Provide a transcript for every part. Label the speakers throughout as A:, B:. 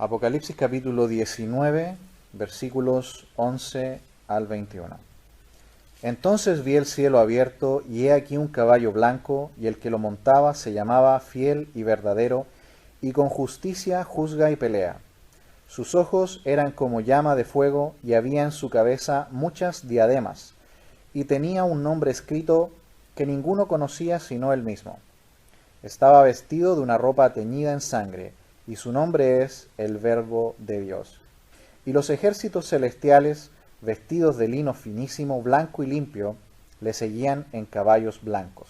A: Apocalipsis capítulo 19, versículos 11 al 21. Entonces vi el cielo abierto, y he aquí un caballo blanco, y el que lo montaba se llamaba Fiel y Verdadero, y con justicia juzga y pelea. Sus ojos eran como llama de fuego, y había en su cabeza muchas diademas, y tenía un nombre escrito que ninguno conocía sino él mismo. Estaba vestido de una ropa teñida en sangre, y su nombre es el Verbo de Dios. Y los ejércitos celestiales, vestidos de lino finísimo, blanco y limpio, le seguían en caballos blancos.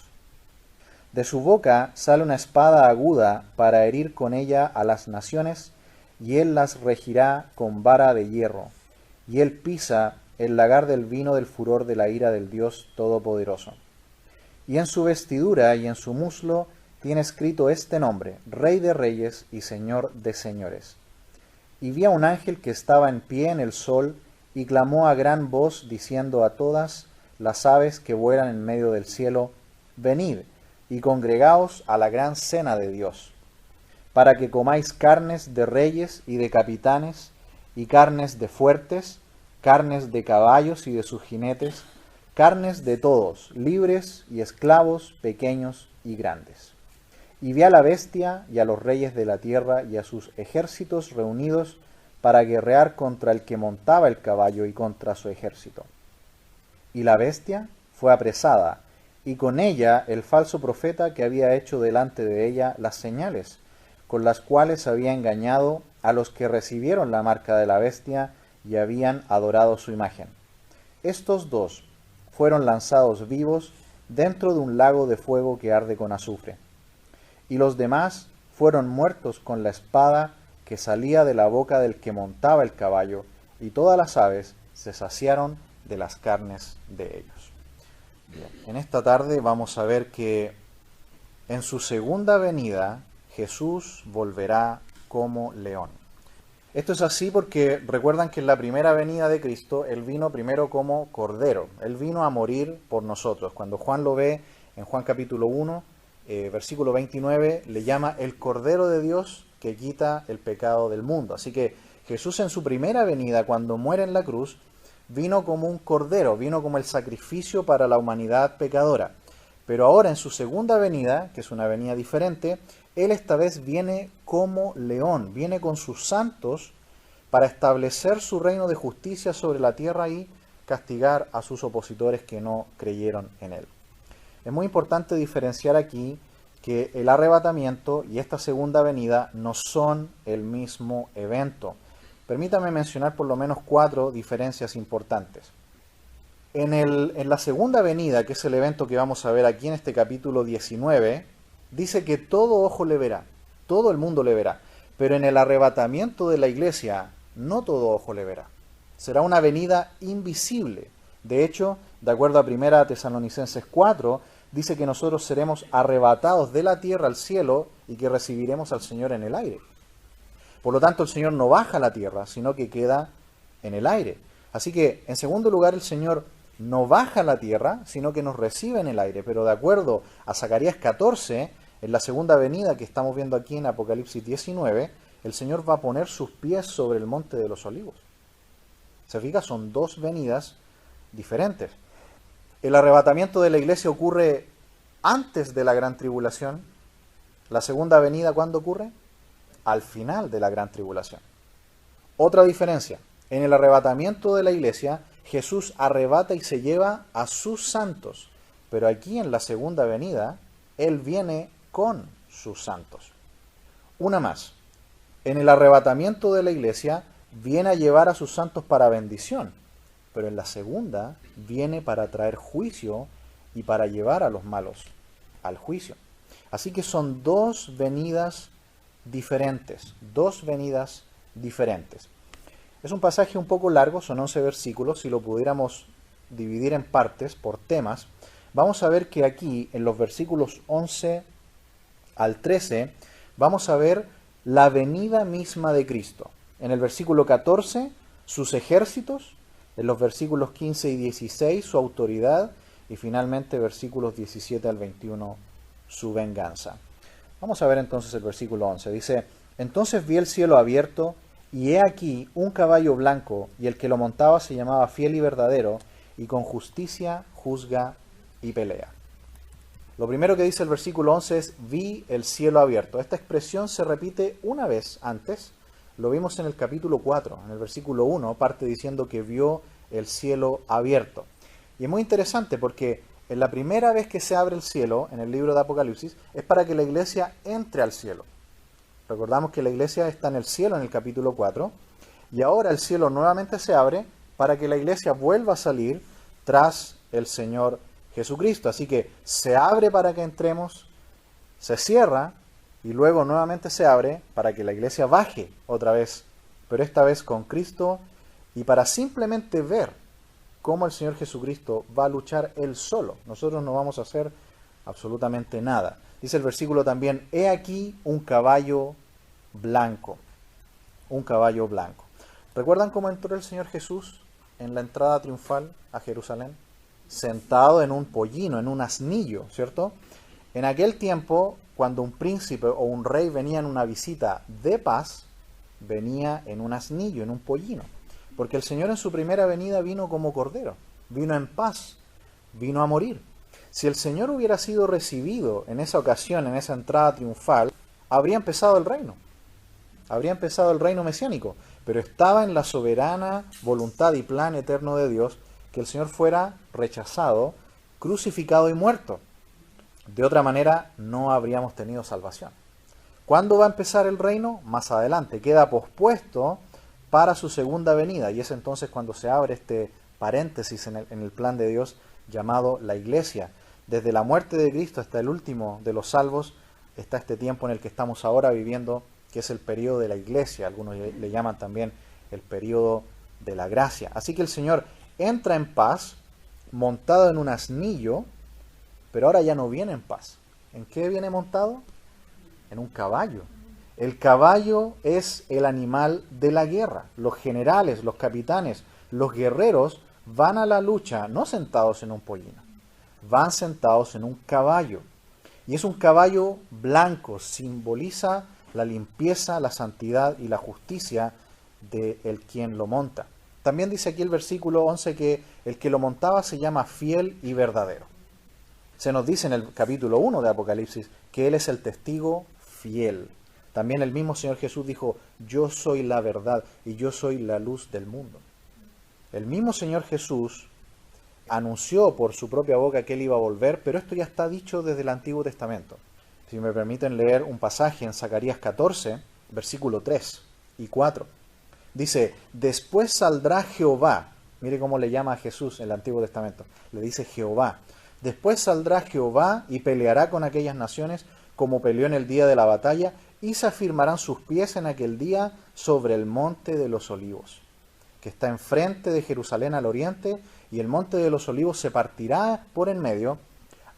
A: De su boca sale una espada aguda para herir con ella a las naciones, y él las regirá con vara de hierro, y él pisa el lagar del vino del furor de la ira del Dios Todopoderoso. Y en su vestidura y en su muslo tiene escrito este nombre: Rey de Reyes y Señor de Señores. Y vi a un ángel que estaba en pie en el sol, y clamó a gran voz, diciendo a todas las aves que vuelan en medio del cielo: Venid, y congregaos a la gran cena de Dios, para que comáis carnes de reyes y de capitanes, y carnes de fuertes, carnes de caballos y de sus jinetes, carnes de todos, libres y esclavos, pequeños y grandes. Y vi a la bestia y a los reyes de la tierra y a sus ejércitos reunidos para guerrear contra el que montaba el caballo y contra su ejército. Y la bestia fue apresada, y con ella el falso profeta que había hecho delante de ella las señales, con las cuales había engañado a los que recibieron la marca de la bestia y habían adorado su imagen. Estos dos fueron lanzados vivos dentro de un lago de fuego que arde con azufre. Y los demás fueron muertos con la espada que salía de la boca del que montaba el caballo, y todas las aves se saciaron de las carnes de ellos. Bien, en esta tarde vamos a ver que en su segunda venida Jesús volverá como león. Esto es así porque recuerdan que en la primera venida de Cristo Él vino primero como cordero. Él vino a morir por nosotros. Cuando Juan lo ve en Juan capítulo 1, versículo 29, le llama el Cordero de Dios que quita el pecado del mundo. Así que Jesús en su primera venida, cuando muere en la cruz, vino como un cordero, vino como el sacrificio para la humanidad pecadora. Pero ahora en su segunda venida, que es una venida diferente, Él esta vez viene como león, viene con sus santos para establecer su reino de justicia sobre la tierra y castigar a sus opositores que no creyeron en Él. Es muy importante diferenciar aquí que el arrebatamiento y esta segunda venida no son el mismo evento. Permítame mencionar por lo menos 4 diferencias importantes. En la segunda venida, que es el evento que vamos a ver aquí en este capítulo 19, dice que todo ojo le verá, todo el mundo le verá. Pero en el arrebatamiento de la iglesia, no todo ojo le verá. Será una venida invisible. De hecho, de acuerdo a 1 Tesalonicenses 4, dice que nosotros seremos arrebatados de la tierra al cielo y que recibiremos al Señor en el aire. Por lo tanto, el Señor no baja a la tierra, sino que queda en el aire. Así que, en segundo lugar, el Señor no baja a la tierra, sino que nos recibe en el aire. Pero de acuerdo a Zacarías 14, en la segunda venida que estamos viendo aquí en Apocalipsis 19, el Señor va a poner sus pies sobre el monte de los olivos. ¿Se fija? Son 2 venidas diferentes. El arrebatamiento de la iglesia ocurre antes de la gran tribulación. La segunda venida, ¿cuándo ocurre? Al final de la gran tribulación. Otra diferencia. En el arrebatamiento de la iglesia, Jesús arrebata y se lleva a sus santos. Pero aquí en la segunda venida, Él viene con sus santos. Una más. En el arrebatamiento de la iglesia, viene a llevar a sus santos para bendición. Pero en la segunda viene para traer juicio y para llevar a los malos al juicio. Así que son 2 venidas diferentes, 2 venidas diferentes. Es un pasaje un poco largo, son 11 versículos. Si lo pudiéramos dividir en partes por temas, vamos a ver que aquí en los versículos 11 al 13 vamos a ver la venida misma de Cristo. En el versículo 14, sus ejércitos. En los versículos 15 y 16, su autoridad, y finalmente versículos 17 al 21, su venganza. Vamos a ver entonces el versículo 11. Dice: Entonces vi el cielo abierto, y he aquí un caballo blanco, y el que lo montaba se llamaba Fiel y Verdadero, y con justicia juzga y pelea. Lo primero que dice el versículo 11 es, vi el cielo abierto. Esta expresión se repite una vez antes, lo vimos en el capítulo 4, en el versículo 1, parte diciendo que vio el cielo abierto. Y es muy interesante porque en la primera vez que se abre el cielo, en el libro de Apocalipsis, es para que la iglesia entre al cielo. Recordamos que la iglesia está en el cielo en el capítulo 4, y ahora el cielo nuevamente se abre para que la iglesia vuelva a salir tras el Señor Jesucristo. Así que se abre para que entremos, se cierra, y luego nuevamente se abre para que la iglesia baje otra vez, pero esta vez con Cristo, y para simplemente ver cómo el Señor Jesucristo va a luchar Él solo. Nosotros no vamos a hacer absolutamente nada. Dice el versículo también, he aquí un caballo blanco. Un caballo blanco. ¿Recuerdan cómo entró el Señor Jesús en la entrada triunfal a Jerusalén? Sentado en un pollino, en un asnillo, ¿cierto? En aquel tiempo, cuando un príncipe o un rey venía en una visita de paz, venía en un asnillo, en un pollino. Porque el Señor en su primera venida vino como cordero, vino en paz, vino a morir. Si el Señor hubiera sido recibido en esa ocasión, en esa entrada triunfal, habría empezado el reino mesiánico, pero estaba en la soberana voluntad y plan eterno de Dios que el Señor fuera rechazado, crucificado y muerto. De otra manera, no habríamos tenido salvación. ¿Cuándo va a empezar el reino? Más adelante, queda pospuesto para su segunda venida, y es entonces cuando se abre este paréntesis en el plan de Dios llamado la iglesia. Desde la muerte de Cristo hasta el último de los salvos está este tiempo en el que estamos ahora viviendo, que es el periodo de la iglesia. Algunos le llaman también el periodo de la gracia. Así que el Señor entra en paz, montado en un asnillo, pero ahora ya no viene en paz. ¿En qué viene montado? En un caballo. El caballo es el animal de la guerra. Los generales, los capitanes, los guerreros van a la lucha no sentados en un pollino, van sentados en un caballo. Y es un caballo blanco, simboliza la limpieza, la santidad y la justicia de el quien lo monta. También dice aquí el versículo 11 que el que lo montaba se llama Fiel y Verdadero. Se nos dice en el capítulo 1 de Apocalipsis que Él es el testigo fiel. También el mismo Señor Jesús dijo, yo soy la verdad y yo soy la luz del mundo. El mismo Señor Jesús anunció por su propia boca que Él iba a volver, pero esto ya está dicho desde el Antiguo Testamento. Si me permiten leer un pasaje en Zacarías 14, versículo 3 y 4. Dice, después saldrá Jehová. Mire cómo le llama a Jesús en el Antiguo Testamento. Le dice Jehová. Después saldrá Jehová y peleará con aquellas naciones como peleó en el día de la batalla, y se afirmarán sus pies en aquel día sobre el monte de los olivos, que está enfrente de Jerusalén al oriente, y el monte de los olivos se partirá por en medio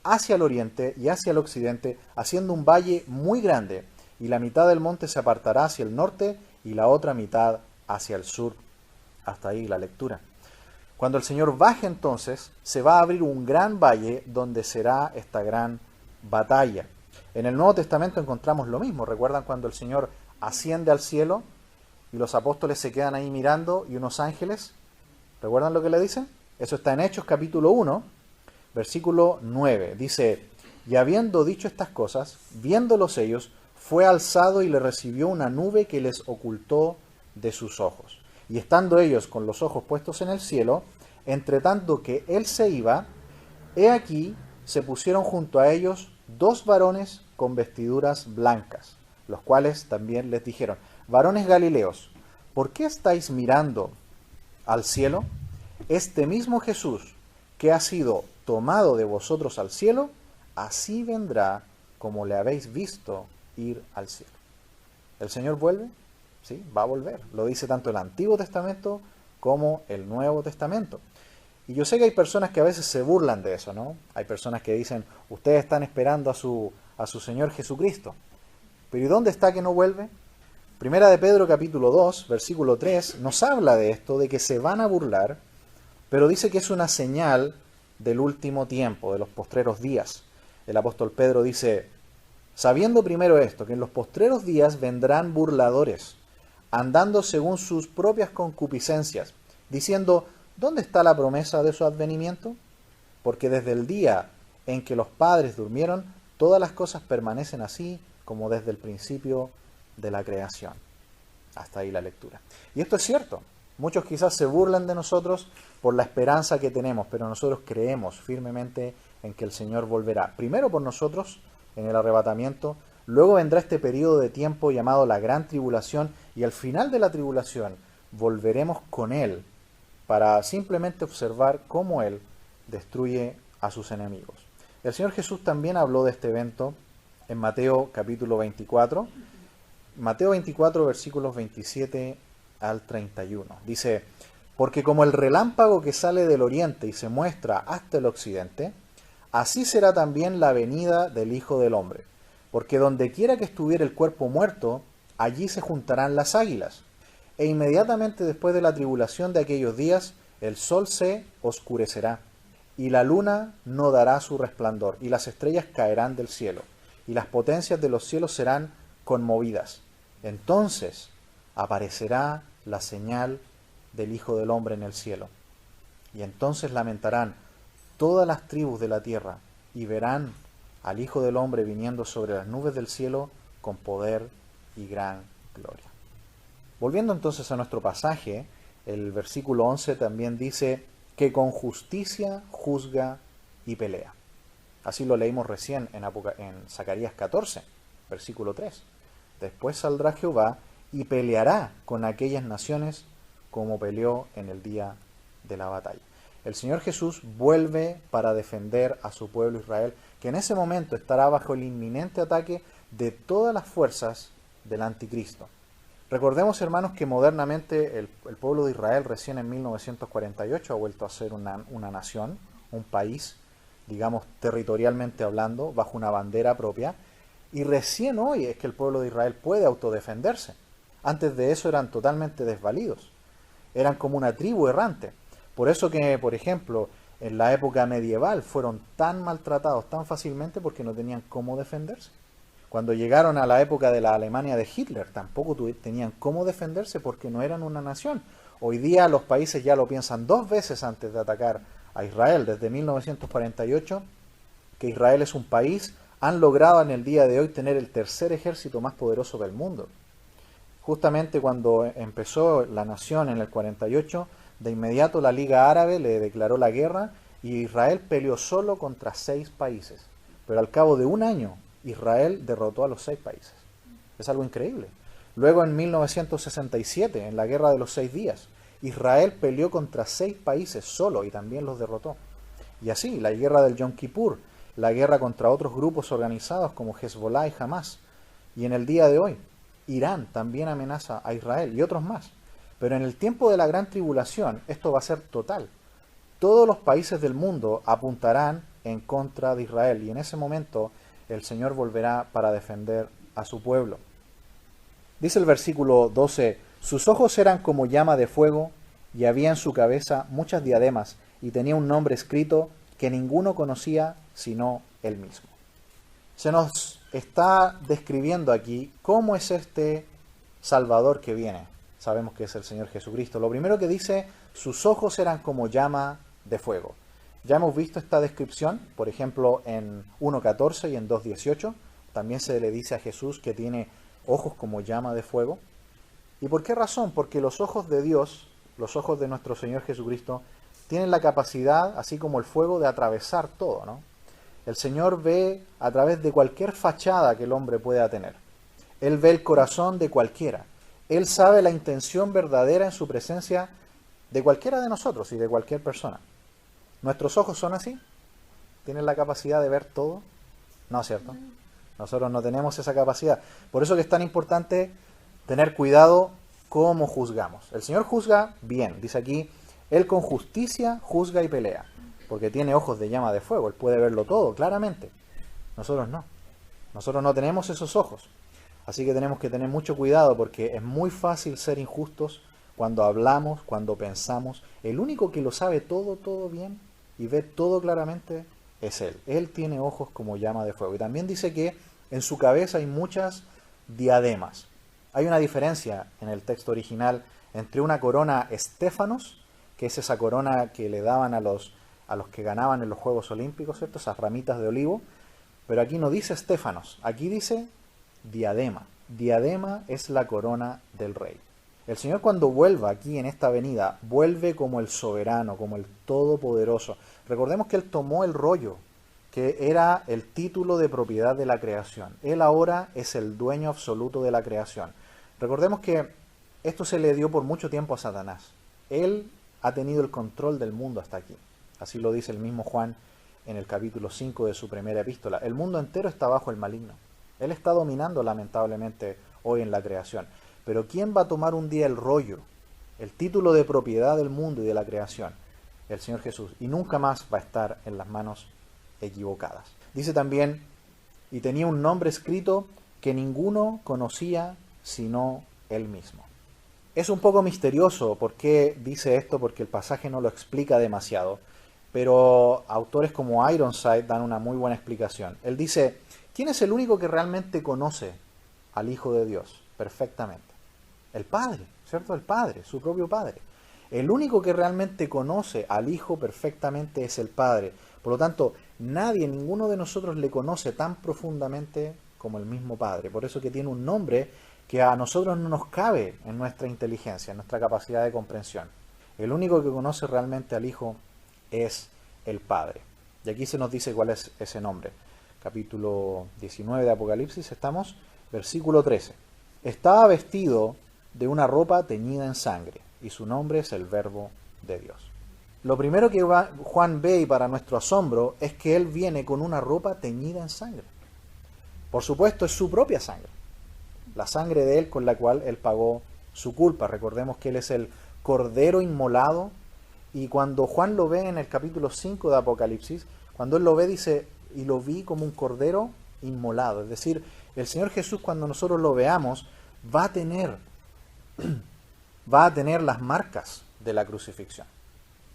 A: hacia el oriente y hacia el occidente, haciendo un valle muy grande, y la mitad del monte se apartará hacia el norte y la otra mitad hacia el sur. Hasta ahí la lectura. Cuando el Señor baje entonces, se va a abrir un gran valle donde será esta gran batalla. En el Nuevo Testamento encontramos lo mismo. ¿Recuerdan cuando el Señor asciende al cielo y los apóstoles se quedan ahí mirando y unos ángeles? ¿Recuerdan lo que le dicen? Eso está en Hechos capítulo 1, versículo 9. Dice, y habiendo dicho estas cosas, viéndolos ellos, fue alzado y le recibió una nube que les ocultó de sus ojos. Y estando ellos con los ojos puestos en el cielo, entre tanto que él se iba, he aquí se pusieron junto a ellos 2 varones con vestiduras blancas, los cuales también les dijeron, varones galileos, ¿por qué estáis mirando al cielo? Este mismo Jesús que ha sido tomado de vosotros al cielo, así vendrá como le habéis visto ir al cielo. ¿El Señor vuelve? Sí, va a volver. Lo dice tanto el Antiguo Testamento como el Nuevo Testamento. Y yo sé que hay personas que a veces se burlan de eso, ¿no? Hay personas que dicen, ustedes están esperando a su Señor Jesucristo. Pero ¿y dónde está que no vuelve? Primera de Pedro capítulo 2, versículo 3, nos habla de esto, de que se van a burlar, pero dice que es una señal del último tiempo, de los postreros días. El apóstol Pedro dice, sabiendo primero esto, que en los postreros días vendrán burladores, andando según sus propias concupiscencias, diciendo, ¿dónde está la promesa de su advenimiento? Porque desde el día en que los padres durmieron, todas las cosas permanecen así como desde el principio de la creación. Hasta ahí la lectura. Y esto es cierto. Muchos quizás se burlan de nosotros por la esperanza que tenemos, pero nosotros creemos firmemente en que el Señor volverá. Primero por nosotros, en el arrebatamiento, luego vendrá este periodo de tiempo llamado la gran tribulación, y al final de la tribulación volveremos con Él para simplemente observar cómo Él destruye a sus enemigos. El Señor Jesús también habló de este evento en Mateo capítulo 24. Mateo 24 versículos 27 al 31. Dice, porque como el relámpago que sale del oriente y se muestra hasta el occidente, así será también la venida del Hijo del Hombre. Porque donde quiera que estuviera el cuerpo muerto, allí se juntarán las águilas. E inmediatamente después de la tribulación de aquellos días, el sol se oscurecerá, y la luna no dará su resplandor, y las estrellas caerán del cielo, y las potencias de los cielos serán conmovidas. Entonces aparecerá la señal del Hijo del Hombre en el cielo. Y entonces lamentarán todas las tribus de la tierra, y verán al Hijo del Hombre viniendo sobre las nubes del cielo con poder y gran gloria. Volviendo entonces a nuestro pasaje, el versículo 11 también dice que con justicia juzga y pelea. Así lo leímos recién en Zacarías 14, versículo 3. Después saldrá Jehová y peleará con aquellas naciones como peleó en el día de la batalla. El Señor Jesús vuelve para defender a su pueblo Israel, que en ese momento estará bajo el inminente ataque de todas las fuerzas del anticristo. Recordemos, hermanos, que modernamente el pueblo de Israel recién en 1948 ha vuelto a ser una nación, un país, digamos territorialmente hablando, bajo una bandera propia, y recién hoy es que el pueblo de Israel puede autodefenderse. Antes de eso eran totalmente desvalidos, eran como una tribu errante. Por eso que, por ejemplo, en la época medieval fueron tan maltratados tan fácilmente porque no tenían cómo defenderse. Cuando llegaron a la época de la Alemania de Hitler, tampoco tenían cómo defenderse porque no eran una nación. Hoy día los países ya lo piensan dos veces antes de atacar a Israel. Desde 1948, que Israel es un país, han logrado en el día de hoy tener el tercer ejército más poderoso del mundo. Justamente cuando empezó la nación en el 48, de inmediato la Liga Árabe le declaró la guerra y Israel peleó solo contra 6 países. Pero al cabo de un año, Israel derrotó a los 6 países. Es algo increíble. Luego en 1967, en la Guerra de los 6 días, Israel peleó contra 6 países solo y también los derrotó. Y así, la guerra del Yom Kippur, la guerra contra otros grupos organizados como Hezbollah y Hamas. Y en el día de hoy, Irán también amenaza a Israel y otros más. Pero en el tiempo de la gran tribulación, esto va a ser total. Todos los países del mundo apuntarán en contra de Israel y en ese momento el Señor volverá para defender a su pueblo. Dice el versículo 12, sus ojos eran como llama de fuego y había en su cabeza muchas diademas y tenía un nombre escrito que ninguno conocía sino él mismo. Se nos está describiendo aquí cómo es este Salvador que viene. Sabemos que es el Señor Jesucristo. Lo primero que dice, sus ojos eran como llama de fuego. Ya hemos visto esta descripción, por ejemplo, en 1.14 y en 2.18. También se le dice a Jesús que tiene ojos como llama de fuego. ¿Y por qué razón? Porque los ojos de Dios, los ojos de nuestro Señor Jesucristo, tienen la capacidad, así como el fuego, de atravesar todo, ¿no? El Señor ve a través de cualquier fachada que el hombre pueda tener. Él ve el corazón de cualquiera. Él sabe la intención verdadera en su presencia de cualquiera de nosotros y de cualquier persona. ¿Nuestros ojos son así? ¿Tienen la capacidad de ver todo? No, es cierto. Nosotros no tenemos esa capacidad. Por eso que es tan importante tener cuidado cómo juzgamos. El Señor juzga bien. Dice aquí, Él con justicia juzga y pelea. Porque tiene ojos de llama de fuego. Él puede verlo todo claramente. Nosotros no. Nosotros no tenemos esos ojos. Así que tenemos que tener mucho cuidado porque es muy fácil ser injustos cuando hablamos, cuando pensamos. El único que lo sabe todo bien y ve todo claramente es Él. Él tiene ojos como llama de fuego. Y también dice que En su cabeza hay muchas diademas. Hay una diferencia en el texto original entre una corona estéfanos, que es esa corona que le daban a los que ganaban en los Juegos Olímpicos, ¿cierto? Esas ramitas de olivo, pero aquí no dice estéfanos, aquí dice diadema. Diadema es la corona del rey. El Señor, cuando vuelva aquí en esta venida, vuelve como el soberano, como el todopoderoso. Recordemos que Él tomó el rollo, que era el título de propiedad de la creación. Él ahora es el dueño absoluto de la creación. Recordemos que esto se le dio por mucho tiempo a Satanás. Él ha tenido el control del mundo hasta aquí. Así lo dice el mismo Juan en el capítulo 5 de su primera epístola. El mundo entero está bajo el maligno. Él está dominando lamentablemente hoy en la creación. Pero ¿quién va a tomar un día el rollo, el título de propiedad del mundo y de la creación? El Señor Jesús. Y nunca más va a estar en las manos equivocadas. Dice también, y tenía un nombre escrito que ninguno conocía sino Él mismo. Es un poco misterioso por qué dice esto, porque el pasaje no lo explica demasiado, pero autores como Ironside dan una muy buena explicación. Él dice, ¿quién es el único que realmente conoce al Hijo de Dios perfectamente? El Padre, ¿cierto? El Padre, su propio Padre. El único que realmente conoce al Hijo perfectamente es el Padre. Por lo tanto, nadie, ninguno de nosotros le conoce tan profundamente como el mismo Padre. Por eso que tiene un nombre que a nosotros no nos cabe en nuestra inteligencia, en nuestra capacidad de comprensión. El único que conoce realmente al Hijo es el Padre. Y aquí se nos dice cuál es ese nombre. Capítulo 19 de Apocalipsis, estamos, versículo 13. Estaba vestido de una ropa teñida en sangre, y su nombre es el Verbo de Dios. Lo primero que Juan ve, y para nuestro asombro, es que él viene con una ropa teñida en sangre. Por supuesto, es su propia sangre. La sangre de él con la cual él pagó su culpa. Recordemos que él es el Cordero inmolado, y cuando Juan lo ve en el capítulo 5 de Apocalipsis, cuando él lo ve dice, y lo vi como un Cordero inmolado. Es decir, el Señor Jesús, cuando nosotros lo veamos, va a tener las marcas de la crucifixión.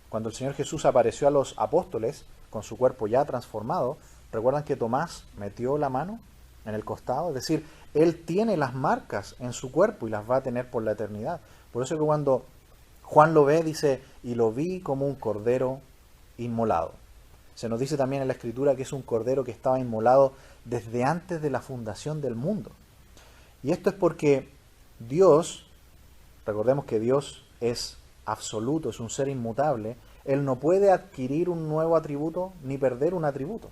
A: Cuando el Señor Jesús apareció a los apóstoles con su cuerpo ya transformado, recuerdan que Tomás metió la mano en el costado, es decir, él tiene las marcas en su cuerpo y las va a tener por la eternidad. Por eso que cuando Juan lo ve, dice, y lo vi como un cordero inmolado. Se nos dice también en la Escritura que es un cordero que estaba inmolado desde antes de la fundación del mundo. Y esto es porque Dios, recordemos que Dios es absoluto, es un ser inmutable, Él no puede adquirir un nuevo atributo ni perder un atributo.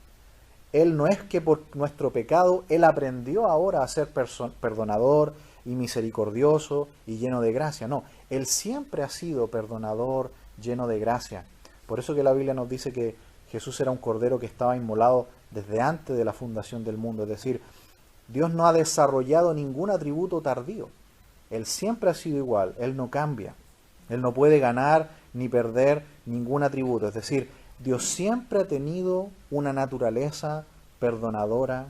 A: Él no es que por nuestro pecado Él aprendió ahora a ser perdonador y misericordioso y lleno de gracia. No, Él siempre ha sido perdonador, lleno de gracia. Por eso que la Biblia nos dice que Jesús era un cordero que estaba inmolado desde antes de la fundación del mundo. Es decir, Dios no ha desarrollado ningún atributo tardío. Él siempre ha sido igual, Él no cambia. Él no puede ganar ni perder ningún atributo. Es decir, Dios siempre ha tenido una naturaleza perdonadora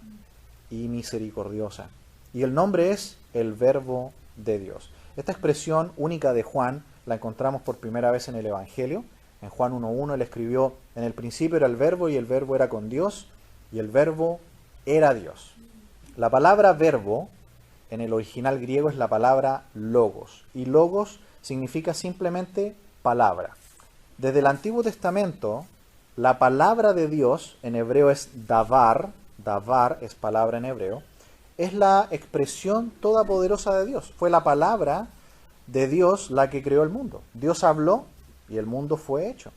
A: y misericordiosa. Y el nombre es el Verbo de Dios. Esta expresión única de Juan la encontramos por primera vez en el Evangelio. En Juan 1.1 él escribió, en el principio era el Verbo y el Verbo era con Dios y el Verbo era Dios. La palabra verbo en el original griego es la palabra logos. Y logos significa simplemente palabra. Desde el Antiguo Testamento, la palabra de Dios, en hebreo es davar es palabra en hebreo, es la expresión todopoderosa de Dios. Fue la palabra de Dios la que creó el mundo. Dios habló y el mundo fue hecho.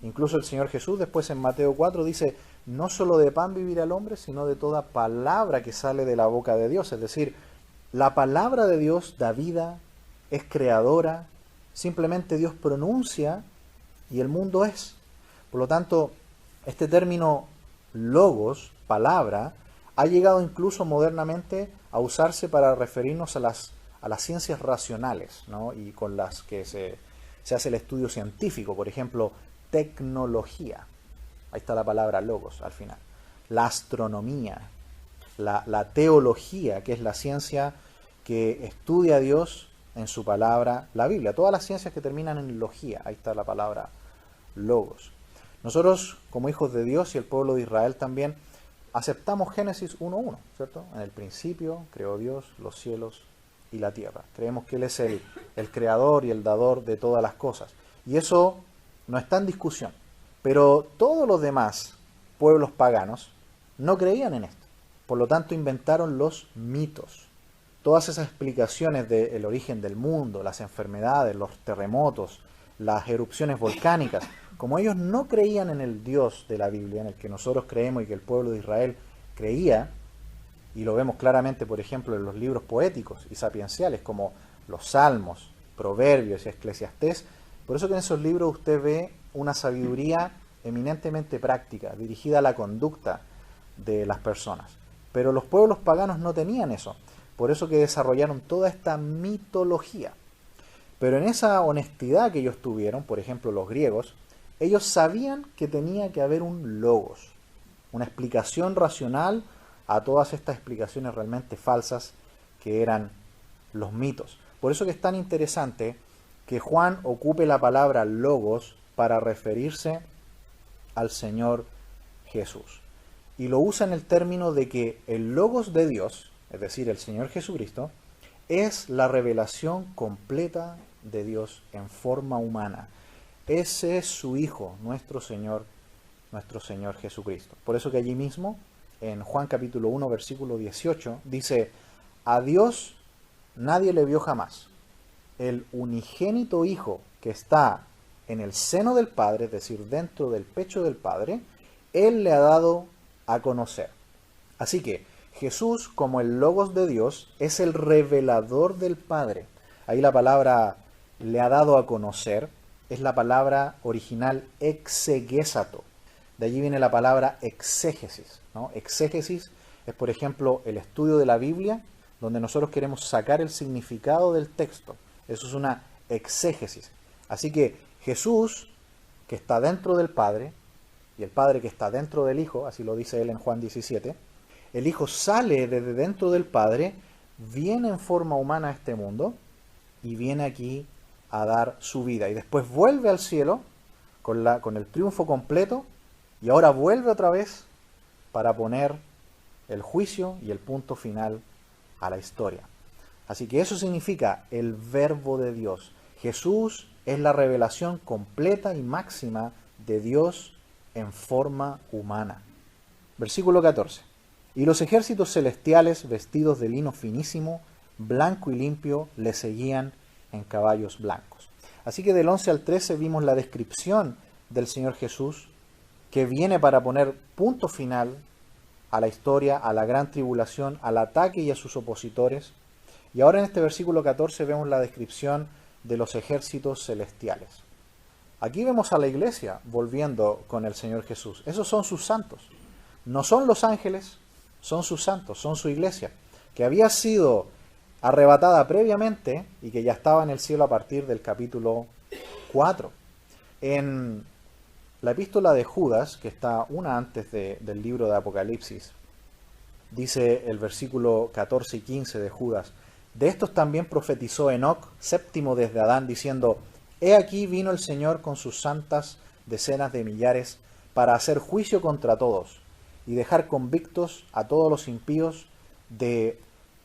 A: Incluso el Señor Jesús después en Mateo 4 dice, no solo de pan vivirá el hombre, sino de toda palabra que sale de la boca de Dios. Es decir, la palabra de Dios da vida, es creadora, simplemente Dios pronuncia y el mundo es. Por lo tanto, este término logos, palabra, ha llegado incluso modernamente a usarse para referirnos a las ciencias racionales, ¿no? Y con las que se hace el estudio científico, por ejemplo, tecnología. Ahí está la palabra logos al final. La astronomía, la teología, que es la ciencia que estudia a Dios en su palabra, la Biblia. Todas las ciencias que terminan en logía, ahí está la palabra logos. Nosotros, como hijos de Dios y el pueblo de Israel también, aceptamos Génesis 1:1, ¿cierto? En el principio creó Dios los cielos y la tierra. Creemos que Él es el creador y el dador de todas las cosas. Y eso no está en discusión. Pero todos los demás pueblos paganos no creían en esto. Por lo tanto, inventaron los mitos. Todas esas explicaciones del origen del mundo, las enfermedades, los terremotos, las erupciones volcánicas, como ellos no creían en el Dios de la Biblia, en el que nosotros creemos y que el pueblo de Israel creía, y lo vemos claramente, por ejemplo, en los libros poéticos y sapienciales, como los Salmos, Proverbios y Eclesiastés, por eso que en esos libros usted ve una sabiduría eminentemente práctica, dirigida a la conducta de las personas. Pero los pueblos paganos no tenían eso, por eso que desarrollaron toda esta mitología. Pero en esa honestidad que ellos tuvieron, por ejemplo los griegos, ellos sabían que tenía que haber un logos, una explicación racional a todas estas explicaciones realmente falsas que eran los mitos. Por eso que es tan interesante que Juan ocupe la palabra logos para referirse al Señor Jesús. Y lo usa en el término de que el logos de Dios, es decir, el Señor Jesucristo, es la revelación completa de Dios en forma humana. Ese es su Hijo, nuestro Señor Jesucristo. Por eso que allí mismo, en Juan capítulo 1, versículo 18, dice, a Dios nadie le vio jamás. El unigénito Hijo que está en el seno del Padre, es decir, dentro del pecho del Padre, Él le ha dado a conocer. Así que Jesús, como el Logos de Dios, es el revelador del Padre. Ahí la palabra le ha dado a conocer es la palabra original exegesato. De allí viene la palabra exégesis, ¿no? Exégesis es, por ejemplo, el estudio de la Biblia, donde nosotros queremos sacar el significado del texto. Eso es una exégesis. Así que Jesús, que está dentro del Padre, y el Padre que está dentro del Hijo, así lo dice él en Juan 17, el Hijo sale desde dentro del Padre, viene en forma humana a este mundo, y viene aquí a dar su vida. Y después vuelve al cielo con el triunfo completo, y ahora vuelve otra vez para poner el juicio y el punto final a la historia. Así que eso significa el Verbo de Dios. Jesús es la revelación completa y máxima de Dios en forma humana. Versículo 14. Y los ejércitos celestiales, vestidos de lino finísimo, blanco y limpio, le seguían en caballos blancos. Así que del 11 al 13 vimos la descripción del Señor Jesús, que viene para poner punto final a la historia, a la gran tribulación, al ataque y a sus opositores. Y ahora en este versículo 14 vemos la descripción de los ejércitos celestiales. Aquí vemos a la iglesia volviendo con el Señor Jesús. Esos son sus santos. No son los ángeles, son sus santos, son su iglesia, que había sido arrebatada previamente y que ya estaba en el cielo a partir del capítulo 4. En la epístola de Judas, que está una antes del libro de Apocalipsis, dice el versículo 14 y 15 de Judas, de estos también profetizó Enoc, séptimo desde Adán, diciendo, he aquí vino el Señor con sus santas decenas de millares para hacer juicio contra todos y dejar convictos a todos los impíos de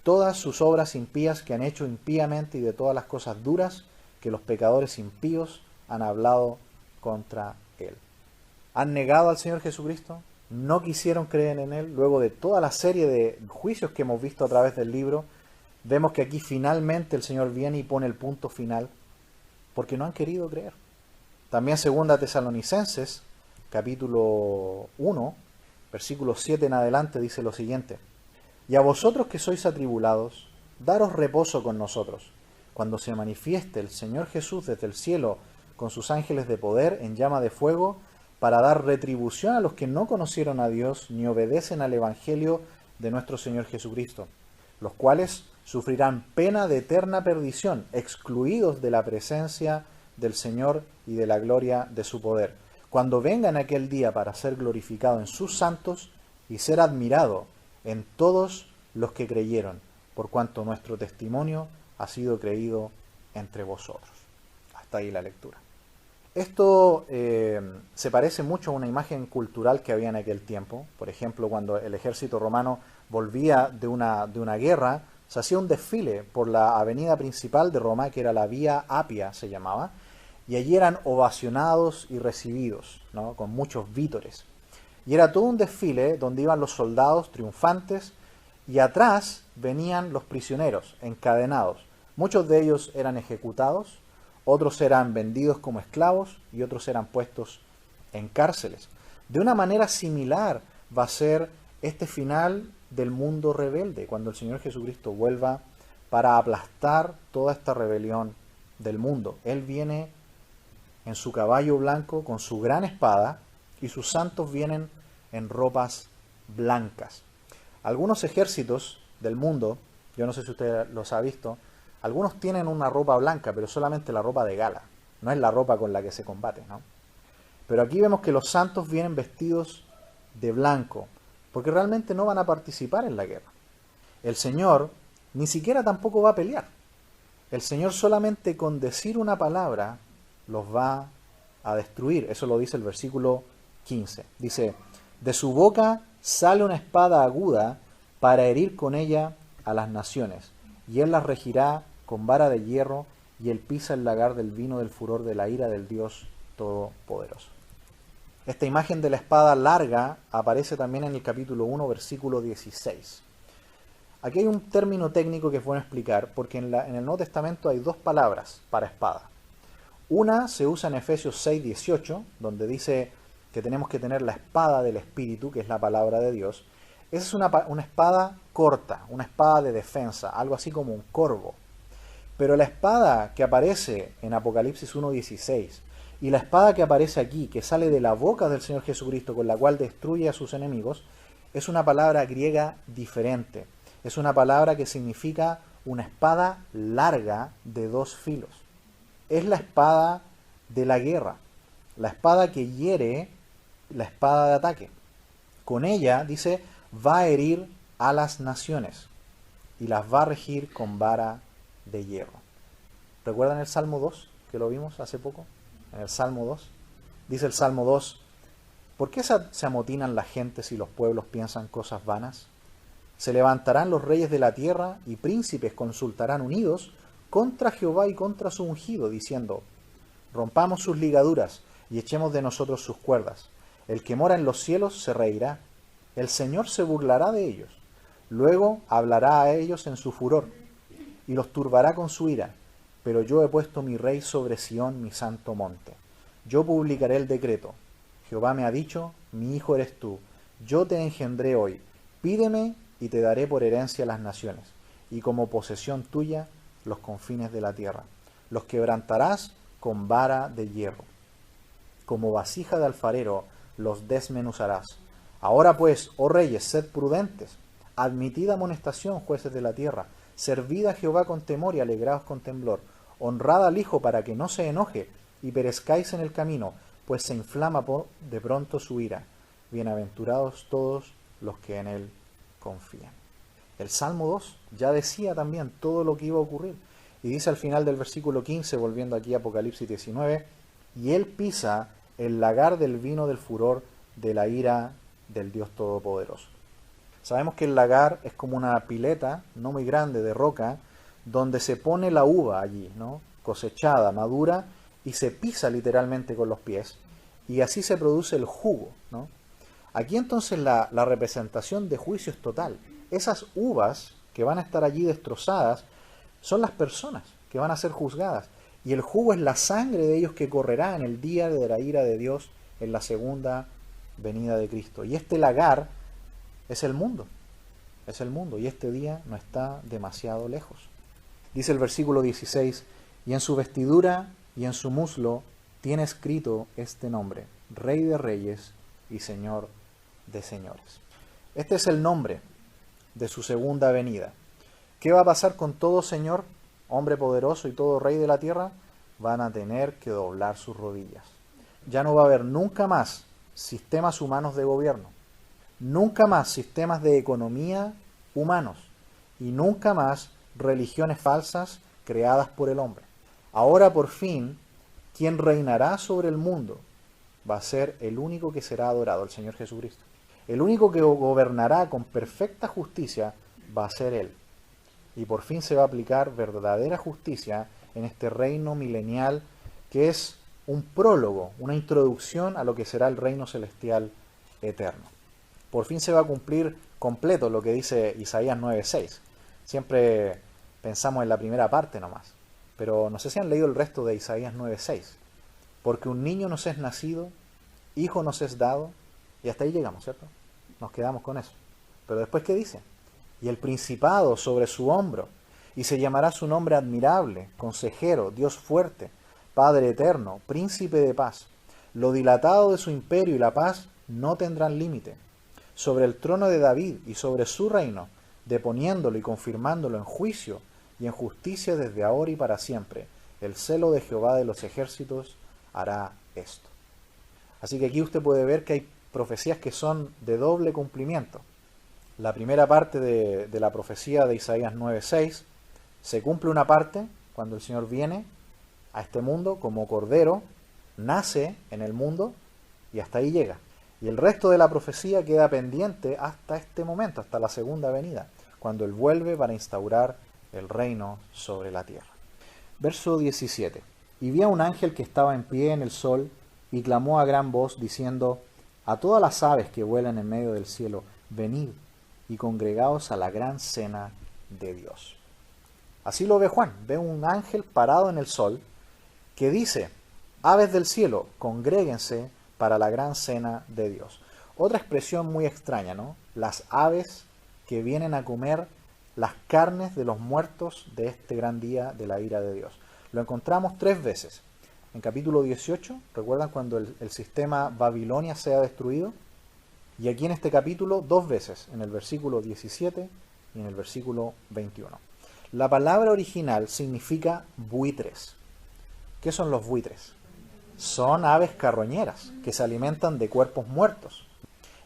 A: todas sus obras impías que han hecho impíamente y de todas las cosas duras que los pecadores impíos han hablado contra Él. ¿Han negado al Señor Jesucristo? ¿No quisieron creer en Él? Luego de toda la serie de juicios que hemos visto a través del libro, vemos que aquí finalmente el Señor viene y pone el punto final porque no han querido creer. También 2 Tesalonicenses, capítulo 1, versículo 7 en adelante, dice lo siguiente. Y a vosotros que sois atribulados, daros reposo con nosotros, cuando se manifieste el Señor Jesús desde el cielo con sus ángeles de poder en llama de fuego, para dar retribución a los que no conocieron a Dios ni obedecen al Evangelio de nuestro Señor Jesucristo, los cuales sufrirán pena de eterna perdición, excluidos de la presencia del Señor y de la gloria de su poder, cuando venga en aquel día para ser glorificado en sus santos y ser admirado en todos los que creyeron, por cuanto nuestro testimonio ha sido creído entre vosotros. Hasta ahí la lectura. Esto se parece mucho a una imagen cultural que había en aquel tiempo. Por ejemplo, cuando el ejército romano volvía de una guerra, se hacía un desfile por la avenida principal de Roma, que era la Vía Apia, se llamaba, y allí eran ovacionados y recibidos, ¿no?, con muchos vítores. Y era todo un desfile donde iban los soldados triunfantes y atrás venían los prisioneros encadenados. Muchos de ellos eran ejecutados, otros eran vendidos como esclavos y otros eran puestos en cárceles. De una manera similar va a ser este final del mundo rebelde, cuando el Señor Jesucristo vuelva para aplastar toda esta rebelión del mundo. Él viene en su caballo blanco con su gran espada y sus santos vienen en ropas blancas. Algunos ejércitos del mundo, yo no sé si usted los ha visto, algunos tienen una ropa blanca, pero solamente la ropa de gala, no es la ropa con la que se combate, ¿no? Pero aquí vemos que los santos vienen vestidos de blanco, porque realmente no van a participar en la guerra. El Señor ni siquiera tampoco va a pelear. El Señor solamente con decir una palabra los va a destruir. Eso lo dice el versículo 15. Dice, de su boca sale una espada aguda para herir con ella a las naciones, y él las regirá con vara de hierro, y él pisa el lagar del vino del furor de la ira del Dios Todopoderoso. Esta imagen de la espada larga aparece también en el capítulo 1, versículo 16. Aquí hay un término técnico que es bueno explicar, porque en el Nuevo Testamento hay dos palabras para espada. Una se usa en Efesios 6, 18, donde dice que tenemos que tener la espada del Espíritu, que es la palabra de Dios. Esa es una espada corta, una espada de defensa, algo así como un corvo. Pero la espada que aparece en Apocalipsis 1:16 y la espada que aparece aquí, que sale de la boca del Señor Jesucristo, con la cual destruye a sus enemigos, es una palabra griega diferente. Es una palabra que significa una espada larga de dos filos. Es la espada de la guerra, la espada que hiere, la espada de ataque. Con ella, dice, va a herir a las naciones y las va a regir con vara de hierro. ¿Recuerdan el Salmo 2, que lo vimos hace poco? En el Salmo 2. Dice el Salmo 2, ¿por qué se amotinan las gentes y los pueblos piensan cosas vanas? Se levantarán los reyes de la tierra y príncipes consultarán unidos contra Jehová y contra su ungido, diciendo, rompamos sus ligaduras y echemos de nosotros sus cuerdas. El que mora en los cielos se reirá. El Señor se burlará de ellos. Luego hablará a ellos en su furor y los turbará con su ira. Pero yo he puesto mi rey sobre Sión, mi santo monte. Yo publicaré el decreto. Jehová me ha dicho, mi hijo eres tú. Yo te engendré hoy. Pídeme y te daré por herencia las naciones, y como posesión tuya los confines de la tierra. Los quebrantarás con vara de hierro. Como vasija de alfarero los desmenuzarás. Ahora pues, oh reyes, sed prudentes. Admitid amonestación, jueces de la tierra. Servid a Jehová con temor y alegraos con temblor. Honrad al Hijo para que no se enoje y perezcáis en el camino, pues se inflama de pronto su ira. Bienaventurados todos los que en él confían. El Salmo 2 ya decía también todo lo que iba a ocurrir. Y dice al final del versículo 15, volviendo aquí a Apocalipsis 19, y él pisa el lagar del vino del furor de la ira del Dios Todopoderoso. Sabemos que el lagar es como una pileta, no muy grande, de roca, donde se pone la uva allí, ¿no?, cosechada, madura, y se pisa literalmente con los pies, y así se produce el jugo, ¿no? Aquí entonces la representación de juicio es total. Esas uvas que van a estar allí destrozadas son las personas que van a ser juzgadas, y el jugo es la sangre de ellos que correrá en el día de la ira de Dios, en la segunda venida de Cristo. Y este lagar es el mundo, y este día no está demasiado lejos. Dice el versículo 16, y en su vestidura y en su muslo tiene escrito este nombre, Rey de Reyes y Señor de Señores. Este es el nombre de su segunda venida. ¿Qué va a pasar con todo señor, hombre poderoso y todo rey de la tierra? Van a tener que doblar sus rodillas. Ya no va a haber nunca más sistemas humanos de gobierno, nunca más sistemas de economía humanos y nunca más religiones falsas creadas por el hombre. Ahora por fin, quien reinará sobre el mundo, va a ser el único que será adorado, el Señor Jesucristo. El único que gobernará con perfecta justicia va a ser Él. Y por fin se va a aplicar verdadera justicia en este reino milenial que es un prólogo, una introducción a lo que será el reino celestial eterno. Por fin se va a cumplir completo lo que dice Isaías 9:6. Siempre pensamos en la primera parte nomás, pero no sé si han leído el resto de Isaías 9:6. Porque un niño nos es nacido, hijo nos es dado, y hasta ahí llegamos, ¿cierto? Nos quedamos con eso. Pero después, ¿qué dice? Y el principado sobre su hombro, y se llamará su nombre admirable, consejero, Dios fuerte, Padre eterno, príncipe de paz. Lo dilatado de su imperio y la paz no tendrán límite. Sobre el trono de David y sobre su reino, deponiéndolo y confirmándolo en juicio y en justicia desde ahora y para siempre. El celo de Jehová de los ejércitos hará esto. Así que aquí usted puede ver que hay profecías que son de doble cumplimiento. La primera parte de la profecía de Isaías 9:6 se cumple una parte cuando el Señor viene a este mundo como cordero, nace en el mundo y hasta ahí llega. Y el resto de la profecía queda pendiente hasta este momento, hasta la segunda venida, cuando Él vuelve para instaurar el reino sobre la tierra. Verso 17. Y vi a un ángel que estaba en pie en el sol y clamó a gran voz diciendo: a todas las aves que vuelan en medio del cielo, venid y congregaos a la gran cena de Dios. Así lo ve Juan, ve un ángel parado en el sol que dice: aves del cielo, congréguense para la gran cena de Dios. Otra expresión muy extraña, ¿no? Las aves que vienen a comer las carnes de los muertos de este gran día de la ira de Dios. Lo encontramos 3 veces. En capítulo 18, ¿recuerdan cuando el sistema Babilonia sea destruido? Y aquí en este capítulo 2 veces, en el versículo 17 y en el versículo 21. La palabra original significa buitres. ¿Qué son los buitres? Son aves carroñeras que se alimentan de cuerpos muertos.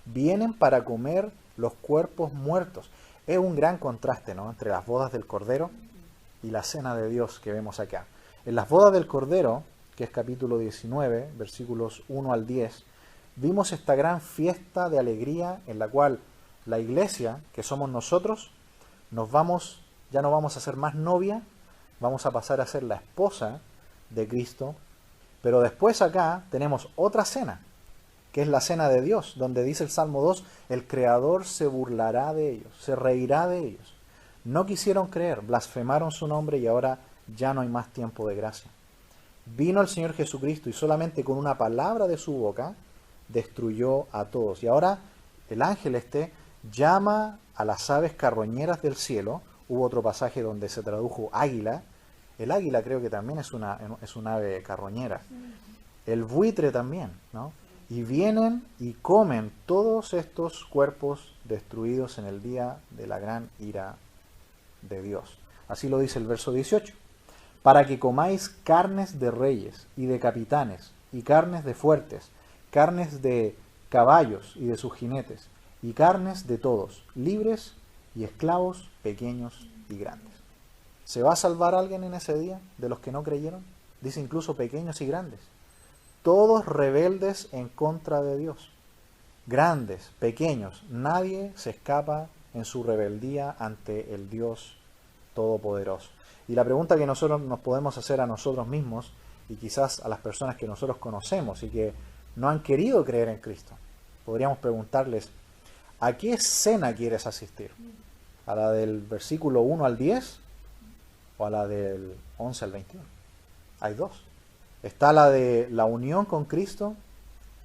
A: Vienen para comer los cuerpos muertos. Es un gran contraste, ¿no?, entre las bodas del Cordero y la cena de Dios que vemos acá. En las bodas del Cordero, que es capítulo 19, versículos 1 al 10, vimos esta gran fiesta de alegría en la cual la iglesia, que somos nosotros, ya no vamos a ser más novia, vamos a pasar a ser la esposa de Cristo. Pero después acá tenemos otra cena, que es la cena de Dios, donde dice el Salmo 2, el Creador se burlará de ellos, se reirá de ellos. No quisieron creer, blasfemaron su nombre y ahora ya no hay más tiempo de gracia. Vino el Señor Jesucristo y solamente con una palabra de su boca destruyó a todos. Y ahora el ángel llama a las aves carroñeras del cielo. Hubo otro pasaje donde se tradujo águila. El águila creo que también es un ave carroñera. El buitre también, ¿no? Y vienen y comen todos estos cuerpos destruidos en el día de la gran ira de Dios. Así lo dice el verso 18. Para que comáis carnes de reyes y de capitanes, y carnes de fuertes, carnes de caballos y de sus jinetes, y carnes de todos, libres y esclavos, pequeños y grandes. ¿Se va a salvar alguien en ese día de los que no creyeron? Dice incluso pequeños y grandes. Todos rebeldes en contra de Dios. Grandes, pequeños, nadie se escapa en su rebeldía ante el Dios Todopoderoso. Y la pregunta que nosotros nos podemos hacer a nosotros mismos, y quizás a las personas que nosotros conocemos y que no han querido creer en Cristo, podríamos preguntarles: ¿a qué cena quieres asistir? ¿A la del versículo 1 al 10 o a la del 11 al 21? Hay dos. Está la de la unión con Cristo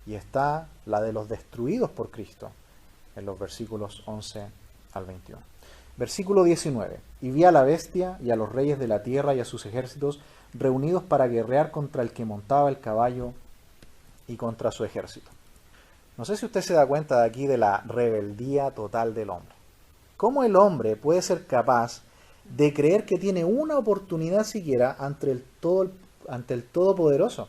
A: y está la de los destruidos por Cristo en los versículos 11 al 21. Versículo 19. Y vi a la bestia y a los reyes de la tierra y a sus ejércitos reunidos para guerrear contra el que montaba el caballo y contra su ejército. No sé si usted se da cuenta de aquí de la rebeldía total del hombre. ¿Cómo el hombre puede ser capaz de creer que tiene una oportunidad siquiera ante el Todopoderoso?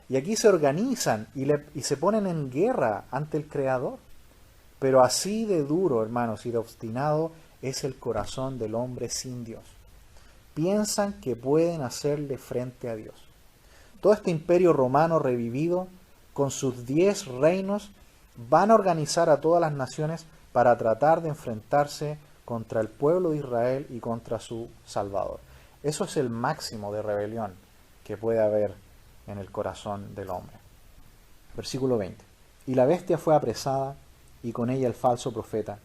A: Y aquí se organizan y se ponen en guerra ante el Creador. Pero así de duro, hermanos, y de obstinado es el corazón del hombre sin Dios. Piensan que pueden hacerle frente a Dios. Todo este imperio romano revivido, con sus 10 reinos, van a organizar a todas las naciones para tratar de enfrentarse contra el pueblo de Israel y contra su Salvador. Eso es el máximo de rebelión que puede haber en el corazón del hombre. Versículo 20. Y la bestia fue apresada, y con ella el falso profeta,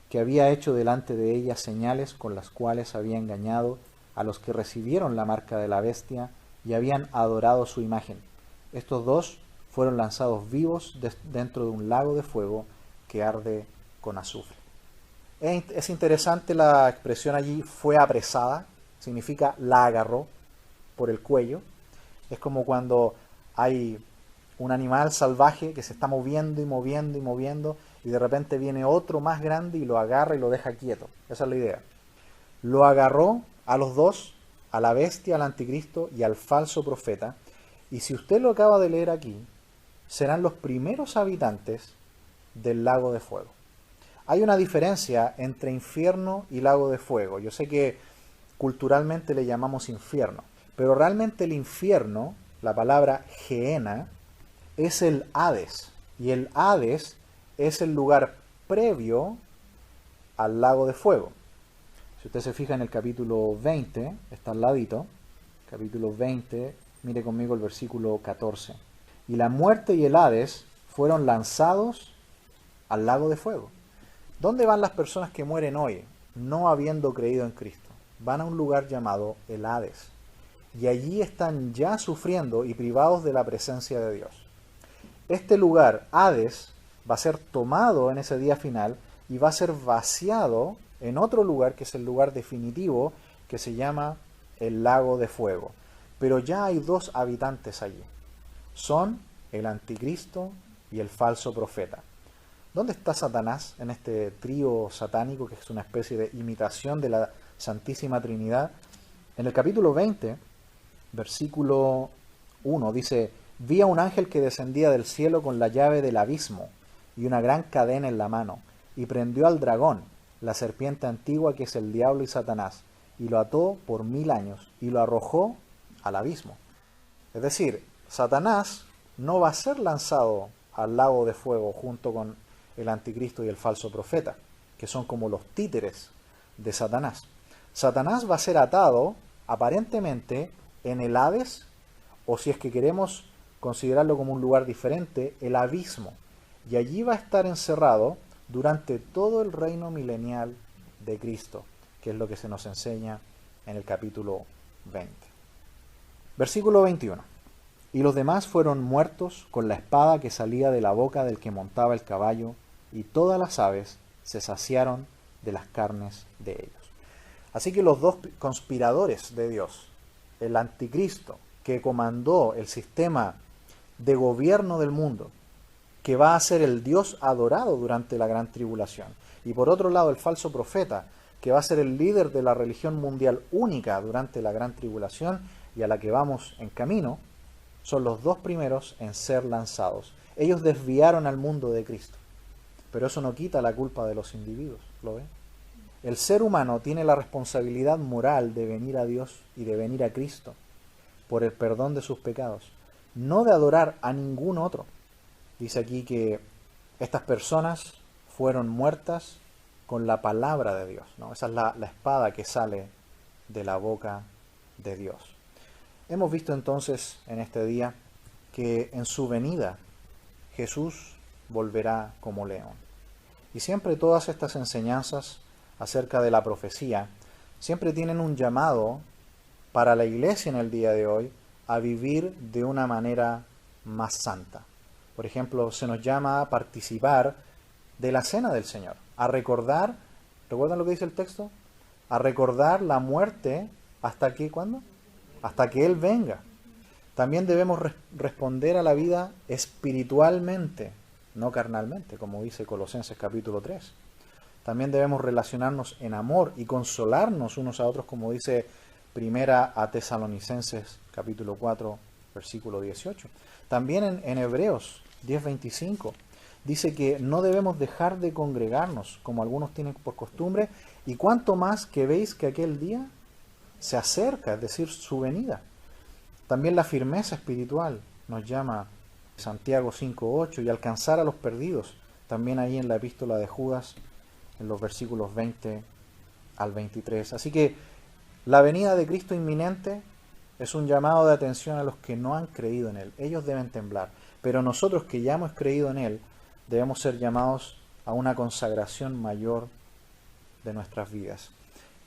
A: que había hecho delante de ella señales con las cuales había engañado a los que recibieron la marca de la bestia y habían adorado su imagen. Estos dos fueron lanzados vivos dentro de un lago de fuego que arde con azufre. Es interesante la expresión allí, fue apresada, significa la agarró por el cuello. Es como cuando hay un animal salvaje que se está moviendo y moviendo y moviendo, y de repente viene otro más grande y lo agarra y lo deja quieto. Esa es la idea. Lo agarró a los dos, a la bestia, al anticristo y al falso profeta, y si usted lo acaba de leer aquí, serán los primeros habitantes del lago de fuego. Hay una diferencia entre infierno y lago de fuego. Yo sé que culturalmente le llamamos infierno, pero realmente el infierno, la palabra Gehenna, es el Hades, y el Hades es el lugar previo al lago de fuego. Si usted se fija en el capítulo 20, está al ladito, capítulo 20, mire conmigo el versículo 14. Y la muerte y el Hades fueron lanzados al lago de fuego. ¿Dónde van las personas que mueren hoy, no habiendo creído en Cristo? Van a un lugar llamado el Hades. Y allí están ya sufriendo y privados de la presencia de Dios. Este lugar, Hades, va a ser tomado en ese día final y va a ser vaciado en otro lugar que es el lugar definitivo, que se llama el lago de fuego. Pero ya hay dos habitantes allí. Son el anticristo y el falso profeta. ¿Dónde está Satanás en este trío satánico que es una especie de imitación de la Santísima Trinidad? En el capítulo 20, versículo 1, dice: vi a un ángel que descendía del cielo con la llave del abismo y una gran cadena en la mano, y prendió al dragón, la serpiente antigua que es el diablo y Satanás, y lo ató por 1000 años, y lo arrojó al abismo. Es decir, Satanás no va a ser lanzado al lago de fuego junto con el anticristo y el falso profeta, que son como los títeres de Satanás. Satanás va a ser atado, aparentemente, en el Hades, o si es que queremos considerarlo como un lugar diferente, el abismo. Y allí va a estar encerrado durante todo el reino milenial de Cristo, que es lo que se nos enseña en el capítulo 20. Versículo 21. Y los demás fueron muertos con la espada que salía de la boca del que montaba el caballo, y todas las aves se saciaron de las carnes de ellos. Así que los dos conspiradores de Dios, el anticristo, que comandó el sistema de gobierno del mundo, que va a ser el Dios adorado durante la gran tribulación, y por otro lado el falso profeta, que va a ser el líder de la religión mundial única durante la gran tribulación y a la que vamos en camino, son los dos primeros en ser lanzados. Ellos desviaron al mundo de Cristo, pero eso no quita la culpa de los individuos, ¿lo ven? El ser humano tiene la responsabilidad moral de venir a Dios y de venir a Cristo por el perdón de sus pecados, no de adorar a ningún otro. Dice aquí que estas personas fueron muertas con la palabra de Dios, ¿no? Esa es la espada que sale de la boca de Dios. Hemos visto entonces en este día que en su venida Jesús volverá como león. Y siempre todas estas enseñanzas acerca de la profecía siempre tienen un llamado para la iglesia en el día de hoy a vivir de una manera más santa. Por ejemplo, se nos llama a participar de la cena del Señor, a recordar, ¿recuerdan lo que dice el texto? A recordar la muerte hasta que, ¿cuándo? Hasta que Él venga. También debemos responder a la vida espiritualmente, no carnalmente, como dice Colosenses capítulo 3. También debemos relacionarnos en amor y consolarnos unos a otros, como dice Primera a Tesalonicenses capítulo 4, versículo 18. También en Hebreos 10:25 dice que no debemos dejar de congregarnos, como algunos tienen por costumbre, y cuanto más que veis que aquel día se acerca, es decir, su venida. También la firmeza espiritual nos llama Santiago 5:8 y alcanzar a los perdidos, también ahí en la epístola de Judas, en los versículos 20 al 23. Así que la venida de Cristo inminente es un llamado de atención a los que no han creído en Él. Ellos deben temblar, pero nosotros que ya hemos creído en Él, debemos ser llamados a una consagración mayor de nuestras vidas.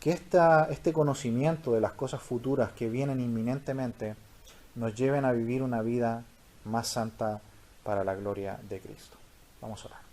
A: Que este conocimiento de las cosas futuras que vienen inminentemente nos lleven a vivir una vida más santa para la gloria de Cristo. Vamos a orar.